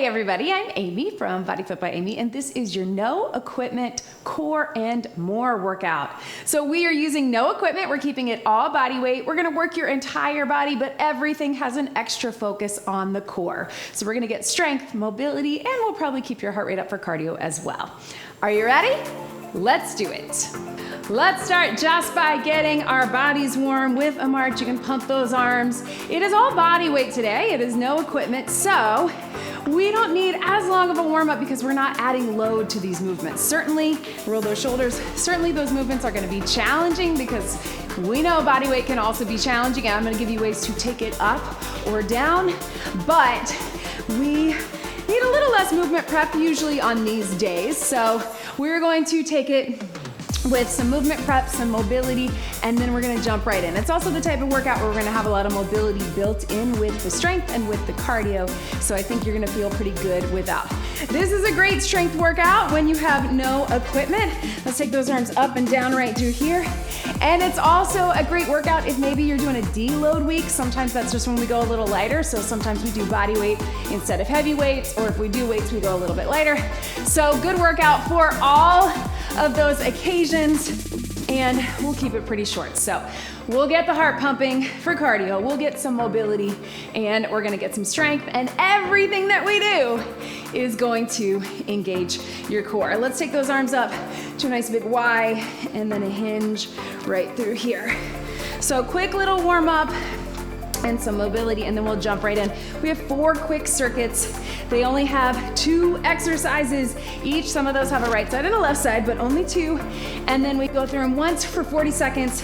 Hey everybody, I'm Amy from BodyFit by Amy, and this is your no equipment core and more workout. So we are using no equipment, we're keeping it all body weight. We're gonna work your entire body, but everything has an extra focus on the core. So we're gonna get strength, mobility, and we'll probably keep your heart rate up for cardio as well. Are you ready? Let's do it. Let's start just by getting our bodies warm with a march. You can pump those arms. It is all body weight today. It is no equipment, so we don't need as long of a warm up because we're not adding load to these movements. Certainly, roll those shoulders. Certainly those movements are gonna be challenging because we know body weight can also be challenging. I'm gonna give you ways to take it up or down, but we need a little less movement prep usually on these days. So we're going to take it with some movement prep, some mobility, and then we're gonna jump right in. It's also the type of workout where we're gonna have a lot of mobility built in with the strength and with the cardio, so I think you're gonna feel pretty good with that. This is a great strength workout when you have no equipment. Let's take those arms up and down right through here. And it's also a great workout if maybe you're doing a deload week. Sometimes that's just when we go a little lighter, so sometimes we do body weight instead of heavy weights, or if we do weights, we go a little bit lighter. So good workout for all of those occasions, and we'll keep it pretty short. So we'll get the heart pumping for cardio, we'll get some mobility, and we're gonna get some strength, and everything that we do is going to engage your core. Let's take those arms up to a nice big Y, and then a hinge right through here. So quick little warm up and some mobility, and then we'll jump right in. We have 4 quick circuits. They only have 2 exercises each. Some of those have a right side and a left side, but only 2. And then we go through them once for 40 seconds,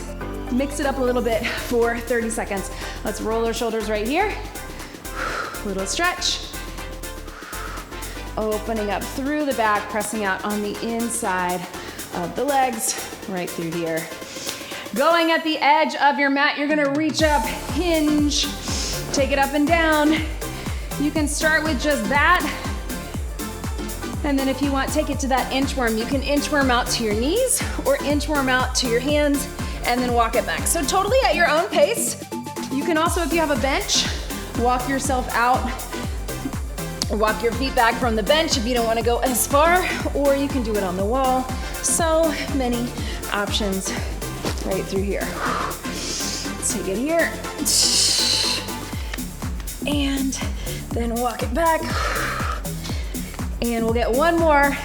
mix it up a little bit for 30 seconds. Let's roll our shoulders right here. Little stretch. Opening up through the back, pressing out on the inside of the legs, right through here. Going at the edge of your mat, you're gonna reach up, hinge, take it up and down. You can start with just that. And then if you want, take it to that inchworm. You can inchworm out to your knees or inchworm out to your hands and then walk it back. So totally at your own pace. You can also, if you have a bench, walk yourself out, walk your feet back from the bench if you don't wanna go as far, or you can do it on the wall. So many options right through here. Let's take it here. And then walk it back. And we'll get one more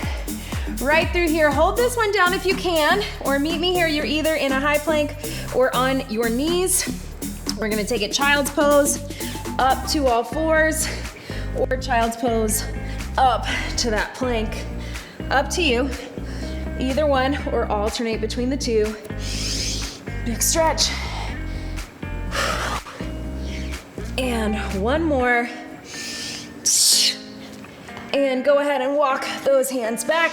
right through here. Hold this one down if you can, or meet me here. You're either in a high plank or on your knees. We're gonna take it child's pose, up to all fours, or child's pose, up to that plank. Up to you. Either one, or alternate between the two. Big stretch. And one more. And go ahead and walk those hands back.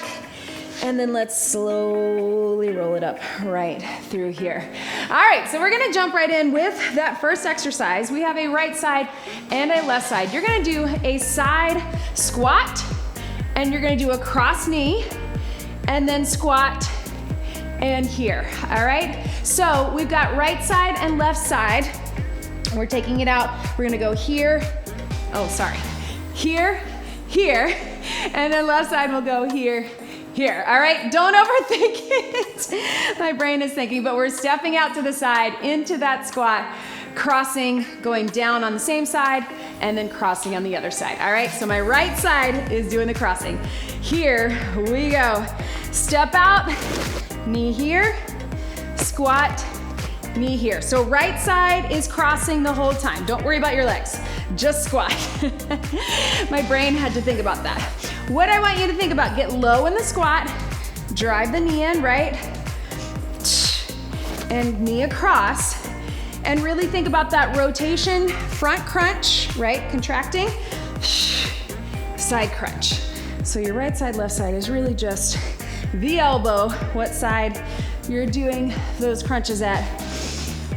And then let's slowly roll it up right through here. All right, so we're gonna jump right in with that first exercise. We have a right side and a left side. You're gonna do a side squat, and you're gonna do a cross knee, and then squat and here, all right? So we've got right side and left side. We're taking it out. We're gonna go here, here, here, and then left side will go here, here, all right? Don't overthink it. My brain is thinking, but we're stepping out to the side into that squat, crossing, going down on the same side, and then crossing on the other side, all right? So my right side is doing the crossing. Here we go. Step out, knee here, squat, knee here. So right side is crossing the whole time. Don't worry about your legs, just squat. My brain had to think about that. What I want you to think about, get low in the squat, drive the knee in, right? And knee across. And really think about that rotation, front crunch, right? Contracting, side crunch. So your right side, left side is really just the elbow, what side you're doing those crunches at.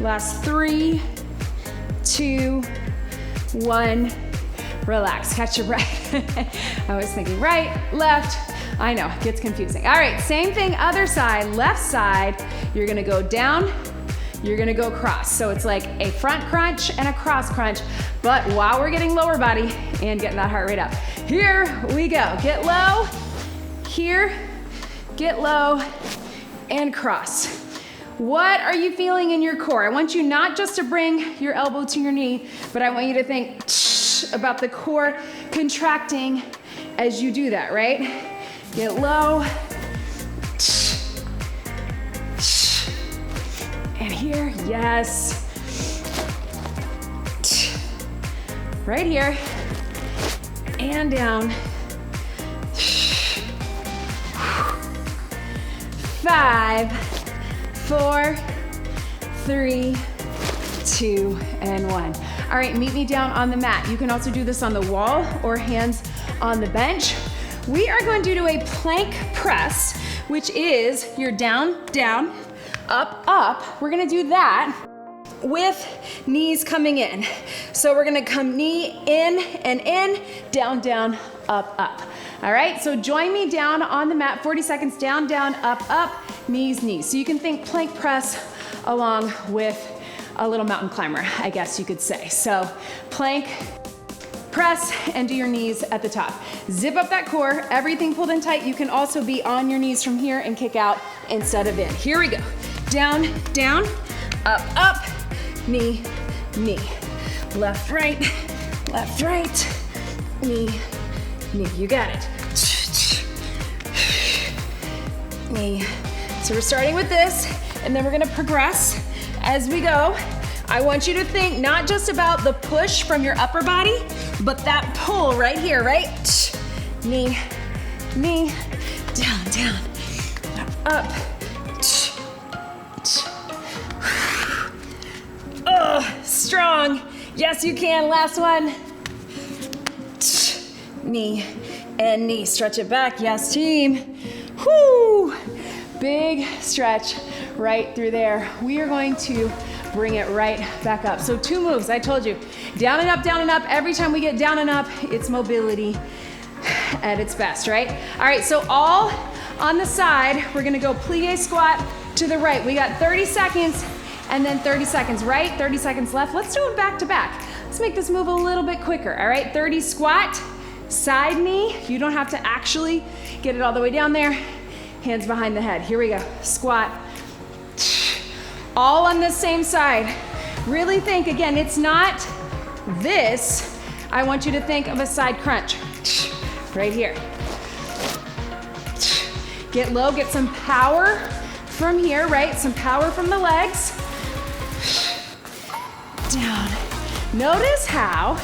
Last 3, 2, 1, relax, catch your breath. I was thinking right, left, I know, it gets confusing. All right, same thing, other side, left side, you're gonna go down, you're gonna go cross. So it's like a front crunch and a cross crunch, but while we're getting lower body and getting that heart rate up. Here we go, get low, here, get low, and cross. What are you feeling in your core? I want you not just to bring your elbow to your knee, but I want you to think about the core contracting as you do that, right? Get low. And here, yes. Right here. And down. 5, 4, 3, 2, and 1. All right, meet me down on the mat. You can also do this on the wall or hands on the bench. We are going to do a plank press, which is you're down, down, up, up. We're gonna do that with knees coming in. So we're gonna come knee in and in, down, down, up, up. All right, so join me down on the mat, 40 seconds, down, down, up, up, knees, knees. So you can think plank press along with a little mountain climber, I guess you could say. So plank, press, and do your knees at the top. Zip up that core, everything pulled in tight. You can also be on your knees from here and kick out instead of in. Here we go. Down, down, up, up, knee, knee. Left, right, knee, knee. You got it. Knee. So we're starting with this, and then we're gonna progress as we go. I want you to think not just about the push from your upper body, but that pull right here, right? Knee, knee, down, down, up. Oh, strong. Yes, you can. Last one. Knee and knee. Stretch it back. Yes, team. Whoo! Big stretch right through there. We are going to bring it right back up. So 2 moves, I told you. Down and up, down and up. Every time we get down and up, it's mobility at its best, right? All right, so all on the side, we're gonna go plie squat to the right. We got 30 seconds and then 30 seconds right, 30 seconds left. Let's do them back to back. Let's make this move a little bit quicker, all right? 30 squat, side knee. You don't have to actually get it all the way down there. Hands behind the head. Here we go. Squat. All on the same side. Really think, again, it's not this. I want you to think of a side crunch. Right here. Get low, get some power from here, right? Some power from the legs. Down. Notice how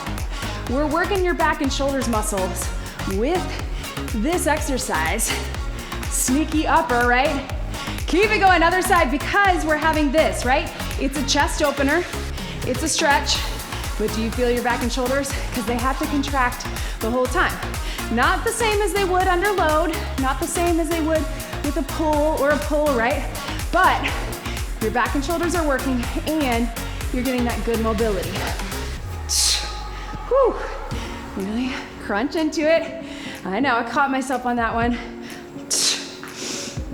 we're working your back and shoulders muscles with this exercise. Sneaky upper, right? Keep it going, other side, because we're having this, right? It's a chest opener, it's a stretch, but do you feel your back and shoulders? Because they have to contract the whole time. Not the same as they would under load, not the same as they would with a pull or a pull, right? But your back and shoulders are working and you're getting that good mobility. Whew, really crunch into it. I know, I caught myself on that one.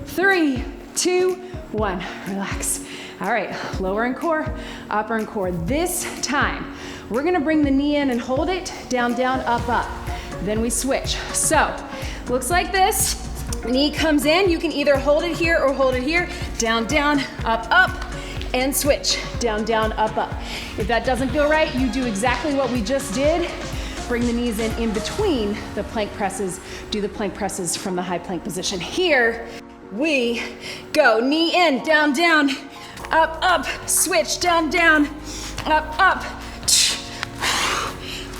3, 2, 1, relax. All right, lower and core, upper and core. This time, we're gonna bring the knee in and hold it, down, down, up, up. Then we switch. So, looks like this. Knee comes in, you can either hold it here or hold it here. Down, down, up, up, and switch. Down, down, up, up. If that doesn't feel right, you do exactly what we just did. Bring the knees in between the plank presses. Do the plank presses from the high plank position. Here we go. Knee in, down, down, up, up. Switch, down, down, up, up.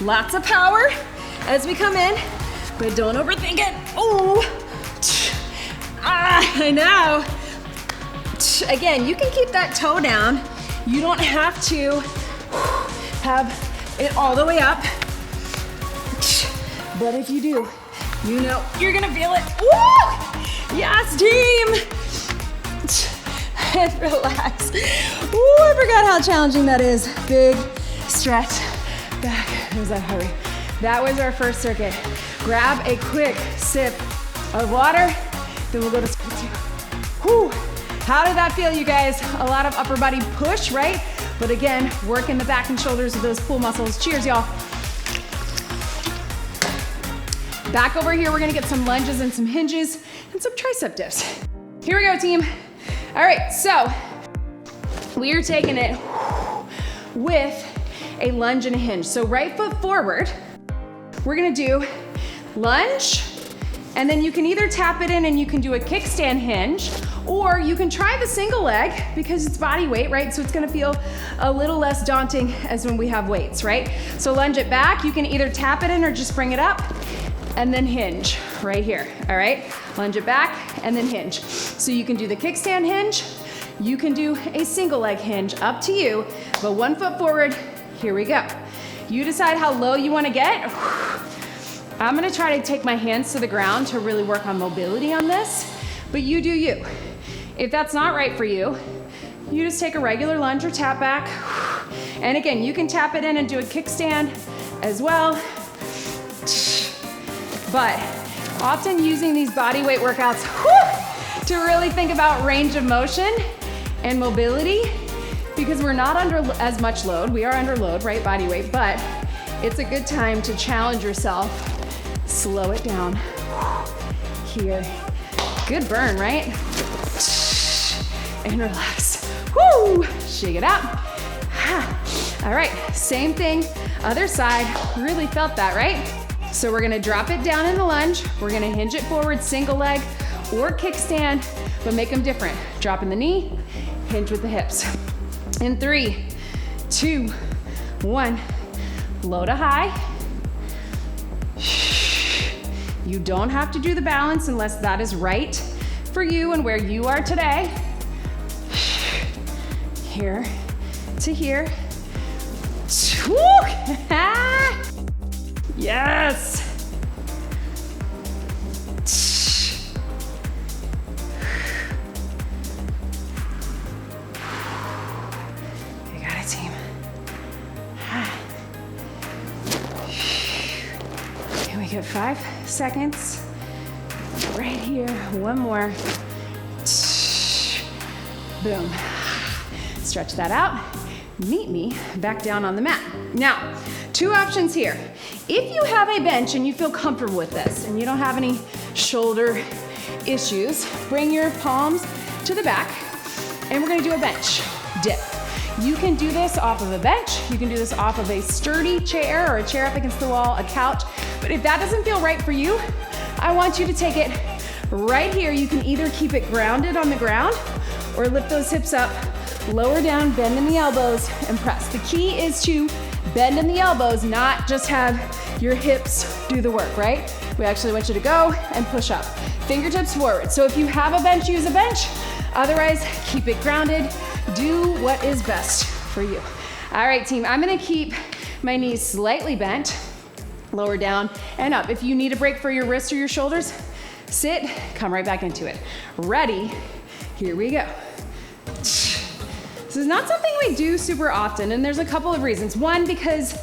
Lots of power as we come in, but don't overthink it. Oh, I know. Again, you can keep that toe down. You don't have to have it all the way up. But if you do, you know you're gonna feel it. Woo! Yes, team! And relax. Ooh, I forgot how challenging that is. Big stretch back. Was that hurry? That was our first circuit. Grab a quick sip of water, then we'll go to split two. Whew. How did that feel, you guys? A lot of upper body push, right? But again, working the back and shoulders of those pull muscles. Cheers, y'all. Back over here, we're gonna get some lunges and some hinges and some tricep dips. Here we go, team. All right, so we are taking it with a lunge and a hinge. So right foot forward, we're gonna do lunge, and then you can either tap it in and you can do a kickstand hinge, or you can try the single leg because it's body weight, right? So it's gonna feel a little less daunting as when we have weights, right? So lunge it back. You can either tap it in or just bring it up, and then hinge right here, all right? Lunge it back and then hinge. So you can do the kickstand hinge, you can do a single leg hinge, up to you, but 1 foot forward, here we go. You decide how low you wanna get. I'm gonna try to take my hands to the ground to really work on mobility on this, but you do you. If that's not right for you, you just take a regular lunge or tap back. And again, you can tap it in and do a kickstand as well. But often using these body weight workouts to really think about range of motion and mobility, because we're not under as much load. We are under load, right, body weight, but it's a good time to challenge yourself. Slow it down. Here. Good burn, right? And relax. Woo! Shake it out. All right, same thing, other side. Really felt that, right? So we're gonna drop it down in the lunge. We're gonna hinge it forward, single leg or kickstand, but make them different. Dropping the knee, hinge with the hips. In 3, 2, 1, low to high. You don't have to do the balance unless that is right for you and where you are today. Here to here. Yes. You got it, team. Can we get 5 seconds? Right here, one more. Boom. Stretch that out. Meet me back down on the mat. Now, 2 options here. If you have a bench and you feel comfortable with this and you don't have any shoulder issues, bring your palms to the back and we're gonna do a bench dip. You can do this off of a bench. You can do this off of a sturdy chair or a chair up against the wall, a couch. But if that doesn't feel right for you, I want you to take it right here. You can either keep it grounded on the ground or lift those hips up, lower down, bend in the elbows, and press. The key is to bend in the elbows, not just have your hips do the work, right? We actually want you to go and push up. Fingertips forward. So if you have a bench, use a bench. Otherwise, keep it grounded. Do what is best for you. All right, team, I'm gonna keep my knees slightly bent, lower down and up. If you need a break for your wrists or your shoulders, sit, come right back into it. Ready, here we go. This is not something we do super often, and there's a couple of reasons. One, because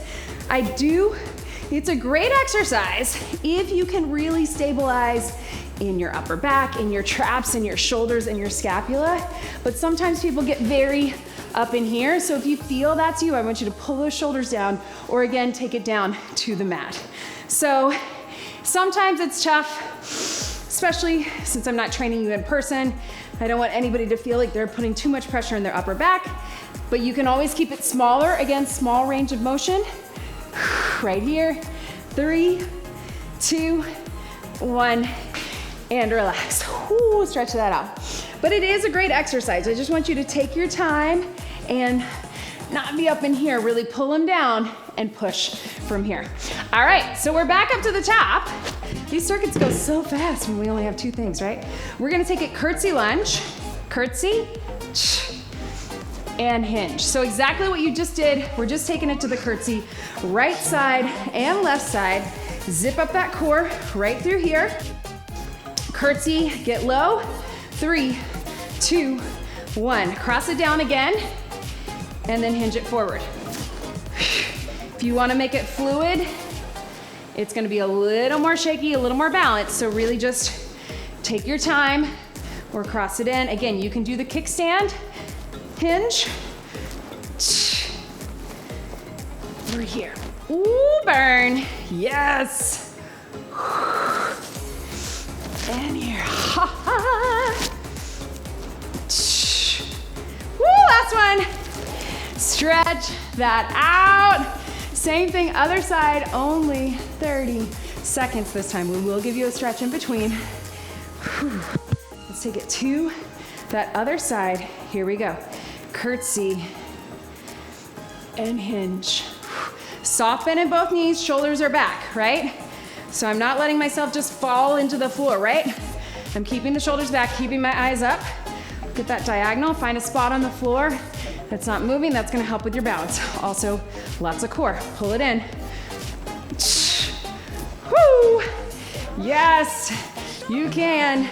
it's a great exercise if you can really stabilize in your upper back, in your traps, in your shoulders, and your scapula. But sometimes people get very up in here. So if you feel that's you, I want you to pull those shoulders down, or again, take it down to the mat. So sometimes it's tough, especially since I'm not training you in person. I don't want anybody to feel like they're putting too much pressure in their upper back, but you can always keep it smaller. Again, small range of motion. Right here, 3, 2, 1, and relax. Ooh, stretch that out. But it is a great exercise. I just want you to take your time and not be up in here. Really pull them down and push from here. All right, so we're back up to the top. These circuits go so fast when we only have 2 things, right? We're gonna take it curtsy lunge, curtsy, and hinge. So exactly what you just did, we're just taking it to the curtsy, right side and left side. Zip up that core right through here. Curtsy, get low. 3, 2, 1. Cross it down again, and then hinge it forward. If you wanna make it fluid, it's gonna be a little more shaky, a little more balanced, so really just take your time, or cross it in. Again, you can do the kickstand, hinge. We're here. Ooh, burn. Yes. And here. Ha ha. Woo, last one. Stretch that out. Same thing, other side, only 30 seconds this time. We will give you a stretch in between. Whew. Let's take it to that other side. Here we go. Curtsy and hinge. Soften in both knees, shoulders are back, right? So I'm not letting myself just fall into the floor, right? I'm keeping the shoulders back, keeping my eyes up. Get that diagonal, find a spot on the floor that's not moving. That's gonna help with your balance. Also, lots of core. Pull it in. Woo! Yes, you can.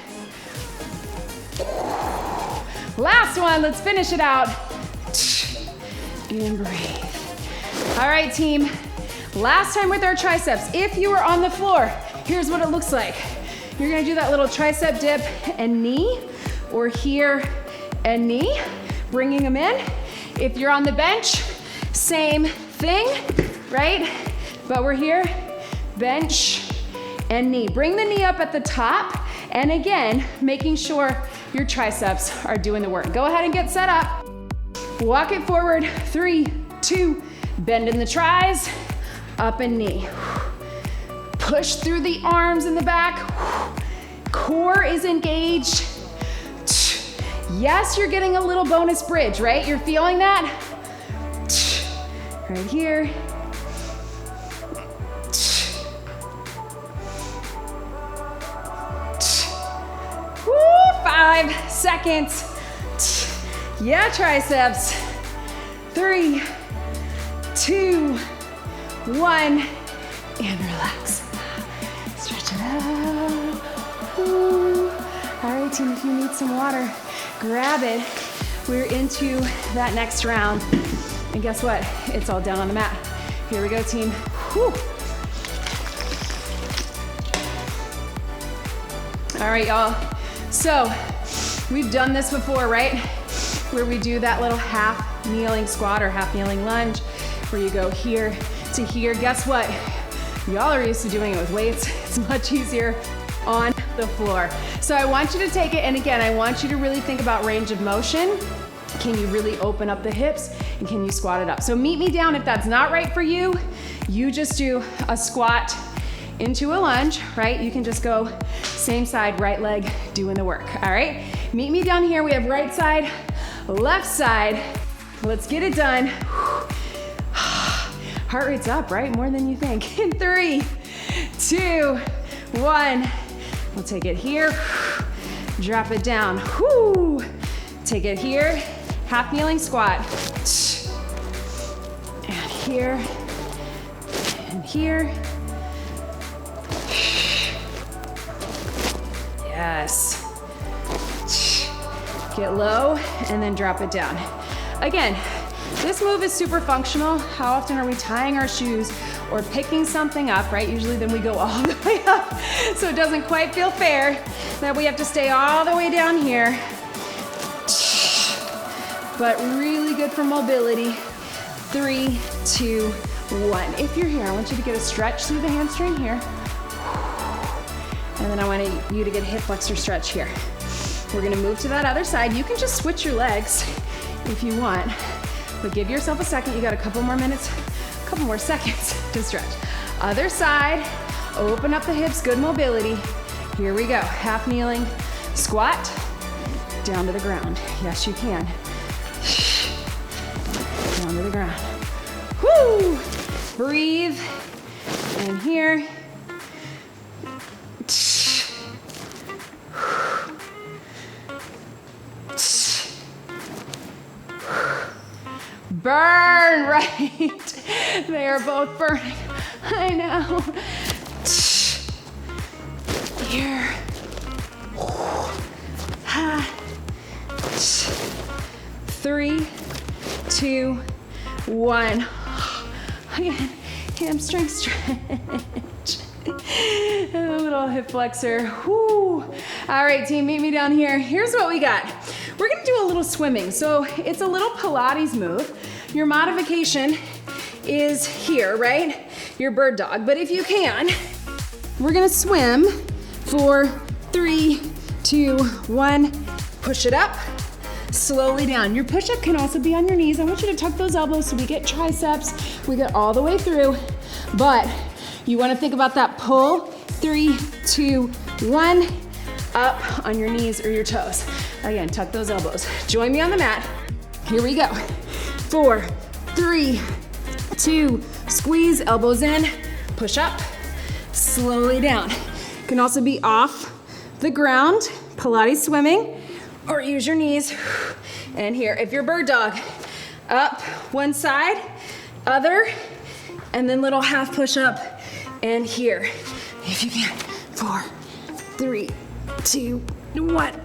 Last one, let's finish it out. And breathe. All right, team. Last time with our triceps. If you are on the floor, here's what it looks like. You're gonna do that little tricep dip and knee, or here and knee, bringing them in. If you're on the bench, same thing, right? But we're here, bench and knee. Bring the knee up at the top, and again, making sure your triceps are doing the work. Go ahead and get set up. Walk it forward, 3, 2, bend in the tris, up and knee. Push through the arms in the back. Core is engaged. Yes, you're getting a little bonus bridge, right? You're feeling that? Right here. Woo, 5 seconds. Yeah, triceps. 3, 2, 1, and relax. Stretch it out. Ooh. All right, team, if you need some water, grab it. We're into that next round. And guess what? It's all down on the mat. Here we go, team. Whew. All right, y'all. So we've done this before, right? Where we do that little half kneeling squat or half kneeling lunge, where you go here to here. Guess what? Y'all are used to doing it with weights. It's much easier on the floor. So I want you to take it, and again, I want you to really think about range of motion. Can you really open up the hips, and can you squat it up? So meet me down if that's not right for you. You just do a squat into a lunge, right? You can just go same side, right leg doing the work, all right? Meet me down here. We have right side, left side. Let's get it done. Heart rate's up, right? More than you think. In 3, 2, 1. We'll take it here, drop it down. Whoo. Take it here, half kneeling squat. And here, and here. Yes. Get low and then drop it down. Again, this move is super functional. How often are we tying our shoes or picking something up, right? Usually then we go all the way up. So it doesn't quite feel fair that we have to stay all the way down here. But really good for mobility. 3, 2, 1. If you're here, I want you to get a stretch through the hamstring here. And then I want you to get a hip flexor stretch here. We're gonna move to that other side. You can just switch your legs if you want, but give yourself a second. You got a couple more minutes, a couple more seconds to stretch. Other side, open up the hips, good mobility. Here we go, half kneeling, squat, down to the ground. Yes, you can. Down to the ground. Woo! Breathe, and here. Burn, right? They are both burning. I know. Here. 3, 2, 1. Again, hamstring stretch. A little little hip flexor. Whoo. All right, team, meet me down here. Here's what we got. We're gonna do a little swimming. So it's a little Pilates move. Your modification is here, right? Your bird dog. But if you can, we're gonna swim for 3, 2, 1. Push it up, slowly down. Your push-up can also be on your knees. I want you to tuck those elbows so we get triceps, we get all the way through. But you wanna think about that pull. 3, 2, 1. Up on your knees or your toes. Again, tuck those elbows. Join me on the mat. Here we go. 4, 3, 2, squeeze, elbows in, push up, slowly down. Can also be off the ground, Pilates swimming, or use your knees. And here, if you're bird dog, up one side, other, and then little half push up, and here, if you can. 4, 3, 2, 1.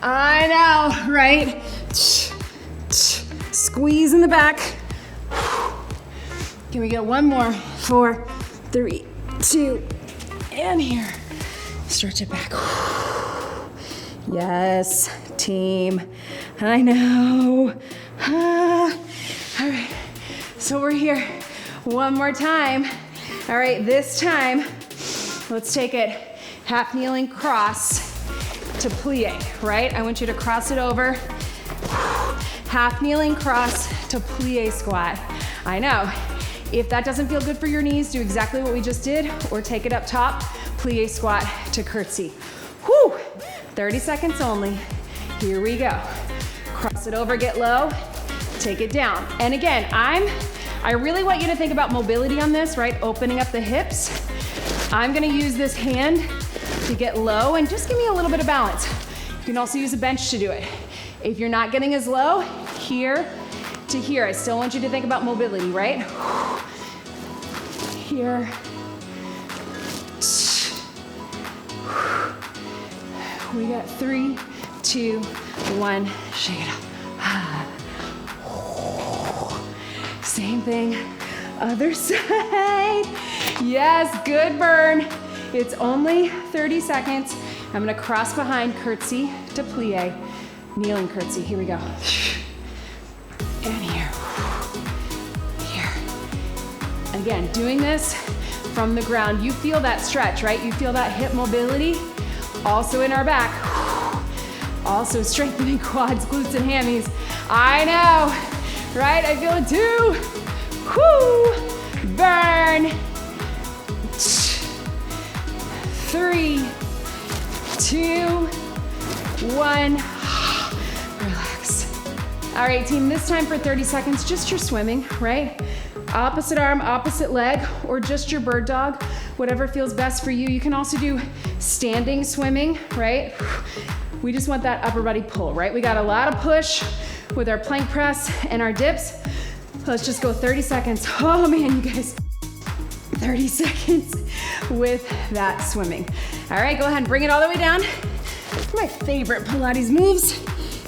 I know, right? Squeeze in the back. Can we get one more? 4, 3, 2, and here. Stretch it back. Yes, team. I know. All right, so we're here one more time. All right, this time, let's take it half kneeling cross to plie, right? I want you to cross it over. Half kneeling cross to plie squat. I know. If that doesn't feel good for your knees, do exactly what we just did, or take it up top, plie squat to curtsy. Whew, 30 seconds only. Here we go. Cross it over, get low, take it down. And again, I really want you to think about mobility on this, right? Opening up the hips. I'm gonna use this hand to get low and just give me a little bit of balance. You can also use a bench to do it. If you're not getting as low, here to here. I still want you to think about mobility, right? Here. We got 3, 2, 1. Shake it up. Same thing, other side. Yes, good burn. It's only 30 seconds. I'm gonna cross behind, curtsy to plie, kneeling curtsy. Here we go. And here. Here. Again, doing this from the ground. You feel that stretch, right? You feel that hip mobility. Also in our back. Also strengthening quads, glutes, and hammies. I know, right? I feel it too. Whoo! Burn. 3, 2, 1. Relax. All right, team, this time for 30 seconds, just your swimming, right? Opposite arm, opposite leg, or just your bird dog, whatever feels best for you. You can also do standing swimming, right? We just want that upper body pull, right? We got a lot of push with our plank press and our dips. Let's just go 30 seconds. Oh man, you guys, 30 seconds with that swimming. All right, go ahead and bring it all the way down. My favorite Pilates moves.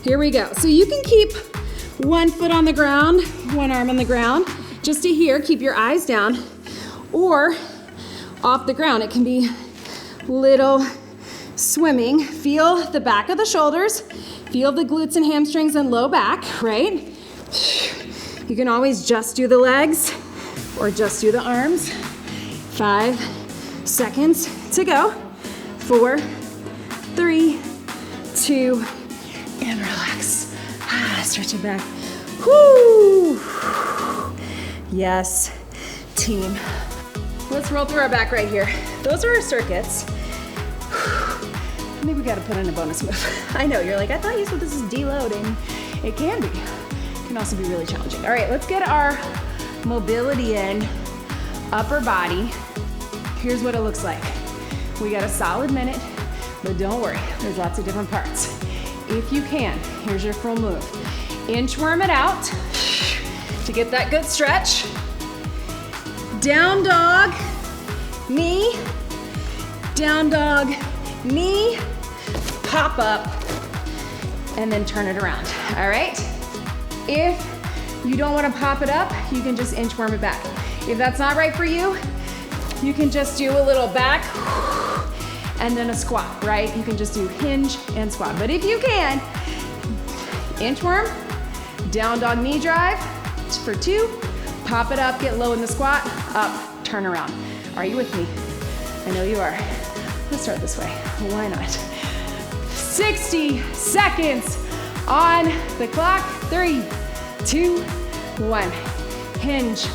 Here we go. So you can keep one foot on the ground, one arm on the ground, just to here, keep your eyes down, or off the ground. It can be little swimming. Feel the back of the shoulders, feel the glutes and hamstrings and low back, right? You can always just do the legs or just do the arms. 5 seconds to go. 4, 3, 2, and relax. Stretch it back. Whoo! Yes, team. Let's roll through our back right here. Those are our circuits. Maybe we gotta put in a bonus move. I know, you're like, I thought you said this is deloading. It can be. It can also be really challenging. All right, let's get our mobility in. Upper body. Here's what it looks like. We got a solid minute, but don't worry, there's lots of different parts. If you can, here's your full move. Inchworm it out to get that good stretch. Down dog, knee, down dog, knee, pop up, and then turn it around, all right? If you don't wanna pop it up, you can just inchworm it back. If that's not right for you, You can just do a little back and then a squat, right? You can just do hinge and squat. But if you can, inchworm, down dog knee drive for 2, pop it up, get low in the squat, up, turn around. Are you with me? I know you are. Let's start this way. Why not? 60 seconds on the clock. 3, 2, 1. Hinge.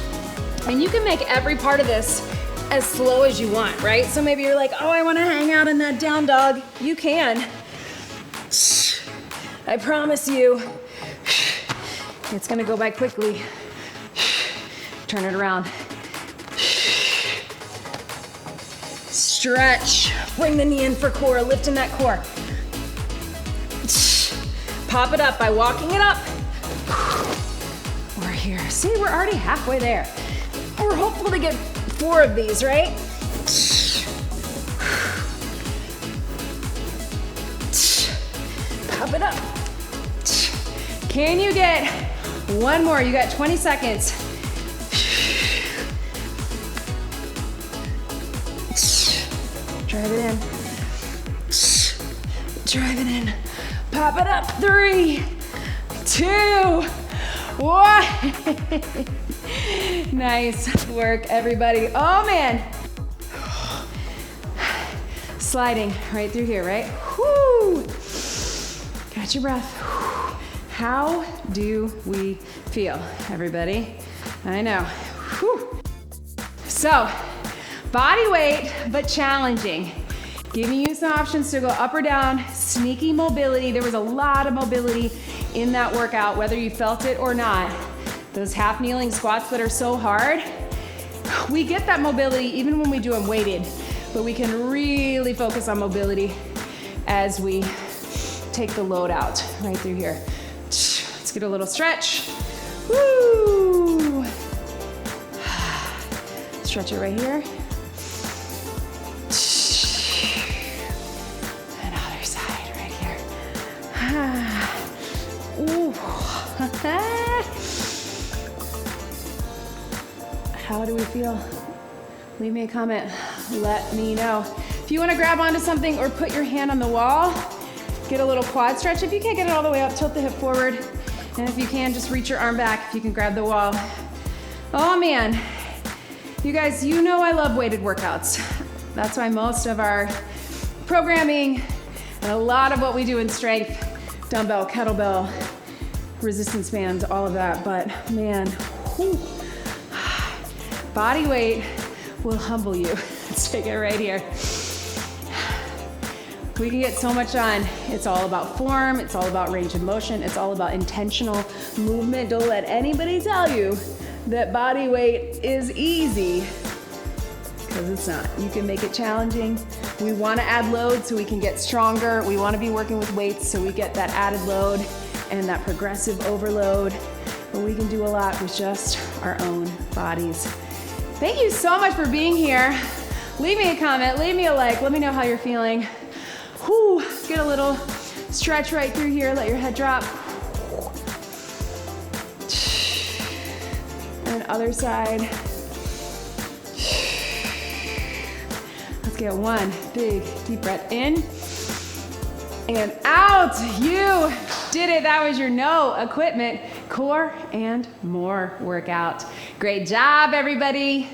And you can make every part of this as slow as you want, right? So maybe you're like, oh, I want to hang out in that down dog. You can. I promise you, it's going to go by quickly. Turn it around. Stretch. Bring the knee in for core, lifting that core. Pop it up by walking it up. We're here. See, we're already halfway there. We're hopeful to get 4 of these, right? Pop it up. Can you get 1 more? You got 20 seconds. Drive it in. Drive it in. Pop it up. 3, 2, 1. Nice work, everybody. Oh man. Sliding right through here, right? Whoo. Catch your breath. How do we feel, everybody? I know. Whew. So, body weight, but challenging. Giving you some options to go up or down, sneaky mobility. There was a lot of mobility in that workout, whether you felt it or not. Those half kneeling squats that are so hard, we get that mobility even when we do them weighted, but we can really focus on mobility as we take the load out right through here. Let's get a little stretch. Woo! Stretch it right here. And other side right here. Ooh. How do we feel? Leave me a comment. Let me know. If you want to grab onto something or put your hand on the wall, get a little quad stretch. If you can't get it all the way up, tilt the hip forward. And if you can, just reach your arm back if you can grab the wall. Oh man. You guys, you know I love weighted workouts. That's why most of our programming and a lot of what we do in strength, dumbbell, kettlebell, resistance bands, all of that. But man, whew, body weight will humble you. Let's take it right here. We can get so much done. It's all about form. It's all about range of motion. It's all about intentional movement. Don't let anybody tell you that body weight is easy, because it's not. You can make it challenging. We want to add load so we can get stronger. We want to be working with weights so we get that added load and that progressive overload. But we can do a lot with just our own bodies. Thank you so much for being here. Leave me a comment, leave me a like, let me know how you're feeling. Whew, get a little stretch right through here, let your head drop. And other side. Let's get 1 big deep breath in and out. You did it. That was your no equipment core and more workout. Great job, everybody.